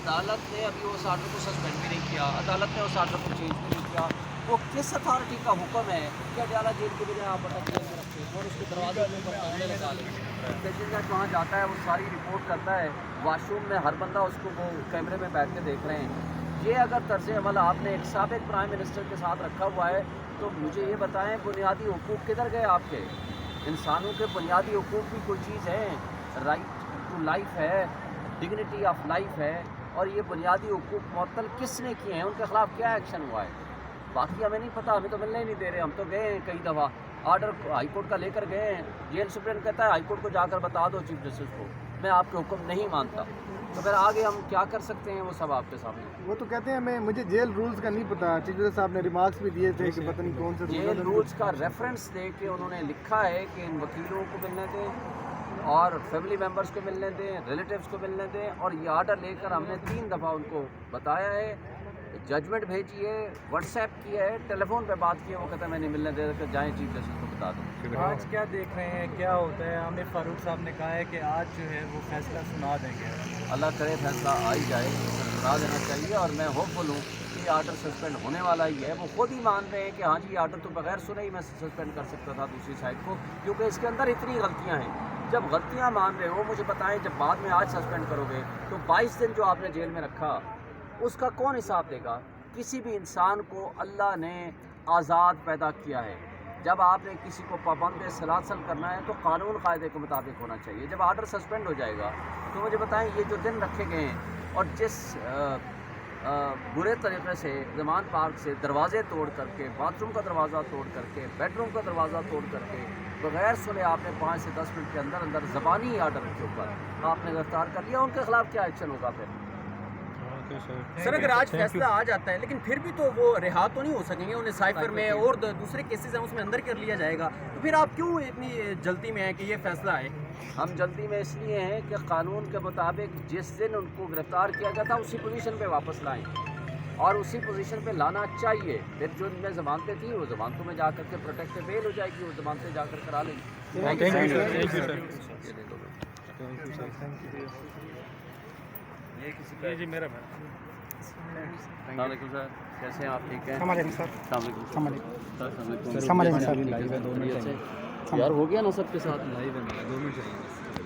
عدالت نے ابھی اس آرڈر کو سسپینڈ بھی نہیں کیا، عدالت نے اس آرڈر کو چینج بھی نہیں کیا. وہ کس اتھارٹی کا حکم ہے کہ اڈیالہ جیل کے بجائے آپ بٹا جیل میں رکھیں اور اس کے دروازے کے اوپر تالے لگا لیں؟ سیشن جج وہاں جاتا ہے، وہ ساری رپورٹ کرتا ہے، واش روم میں ہر بندہ اس کو وہ کیمرے میں بیٹھ کے دیکھ رہے ہیں. یہ اگر طرز عمل آپ نے ایک سابق پرائم منسٹر کے ساتھ رکھا ہوا ہے تو مجھے یہ بتائیں بنیادی حقوق کدھر گئے آپ کے؟ انسانوں کے بنیادی حقوق بھی کوئی چیز ہے، رائٹ ٹو لائف ہے، ڈگنیٹی آف لائف ہے، اور یہ بنیادی حقوق معطل کس نے کیے ہیں؟ ان کے خلاف کیا ایکشن ہوا ہے؟ باقی ہمیں نہیں پتہ، ہمیں تو ملنے ہی نہیں دے رہے. ہم تو گئے ہیں کئی دفعہ، آرڈر ہائی کورٹ کا لے کر گئے ہیں. جیل سپرنٹ کہتا ہے ہائی کورٹ کو جا کر بتا دو چیف جسٹس کو میں آپ کے حکم نہیں مانتا. تو پھر آگے ہم کیا کر سکتے ہیں وہ سب آپ کے سامنے. وہ تو کہتے ہیں مجھے جیل رولز کا نہیں پتہ. چیف جسٹس صاحب نے ریمارکس بھی دیے تھے کہ پتہ نہیں کون سے جیل رولز کا ریفرنس دے کے انہوں نے لکھا ہے کہ ان وکیلوں کو ملنے دیں اور فیملی ممبرس کو ملنے دیں، ریلیٹیوز کو ملنے دیں. اور یہ آرڈر لے کر ہم نے 3 دفعہ ان کو بتایا ہے، ججمنٹ بھیجی ہے، واٹس ایپ کیا ہے، ٹیلی فون پہ بات کی ہے. وہ کہتا ہے میں نہیں ملنے دے کہ جائیں چیف جسٹس کو بتا دوں. آج کیا دیکھ رہے ہیں کیا ہوتا ہے؟ عامر فاروق صاحب نے کہا ہے کہ آج جو ہے وہ فیصلہ سنا دیں گے. اللہ کرے فیصلہ آ ہی جائے، سنا دینا چاہیے. اور میں ہوپ فل ہوں کہ یہ آرڈر سسپینڈ ہونے والا ہی ہے. وہ خود ہی مان رہے ہیں کہ ہاں جی یہ آرڈر تو بغیر سنے ہی میں سسپینڈ کر سکتا تھا دوسری سائڈ کو، کیونکہ اس کے اندر اتنی غلطیاں ہیں. جب غلطیاں مان رہے ہو مجھے بتائیں، جب بعد میں آج سسپینڈ کرو گے تو 22 دن جو آپ نے جیل میں رکھا اس کا کون حساب دے گا؟ کسی بھی انسان کو اللہ نے آزاد پیدا کیا ہے. جب آپ نے کسی کو پابند سلاسل کرنا ہے تو قانون قاعدے کے مطابق ہونا چاہیے. جب آرڈر سسپینڈ ہو جائے گا تو مجھے بتائیں یہ جو دن رکھے گئے ہیں اور جس برے طریقے سے زمان پارک سے دروازے توڑ کر کے، باتھ روم کا دروازہ توڑ کر کے، بیڈ روم کا دروازہ توڑ کر کے بغیر سنے آپ نے 5 سے 10 منٹ کے اندر اندر زبانی آرڈر کے اوپر آپ نے گرفتار کر لیا، ان کے خلاف کیا ایکشن ہوگا پھر؟ سر اگر آج فیصلہ آ جاتا ہے لیکن پھر بھی تو وہ رہا تو نہیں ہو سکیں گے، انہیں سائفر میں اور دوسرے کیسز ہیں اس میں اندر کر لیا جائے گا. تو پھر آپ کیوں اتنی جلدی میں ہیں کہ یہ فیصلہ آئے؟ ہم جلدی میں اس لیے ہیں کہ قانون کے مطابق جس دن ان کو گرفتار کیا گیا تھا اسی پوزیشن پہ واپس لائیں، اور اسی پوزیشن پہ لانا چاہیے. پھر جو ان میں ضمانتیں تھیں وہ ضمانتوں میں جا کر کے پروٹیکٹ بیل ہو جائے گی، وہ ضمانتیں جا کر کرا لیں گے. جی میرا السلام علیکم سر، کیسے ہیں آپ؟ ٹھیک ہیں؟ السلام علیکم سر. السلام علیکم سر. السلام علیکم سر. یار ہو گیا نا سب کے ساتھ؟ لائیو ہے 2 منٹ.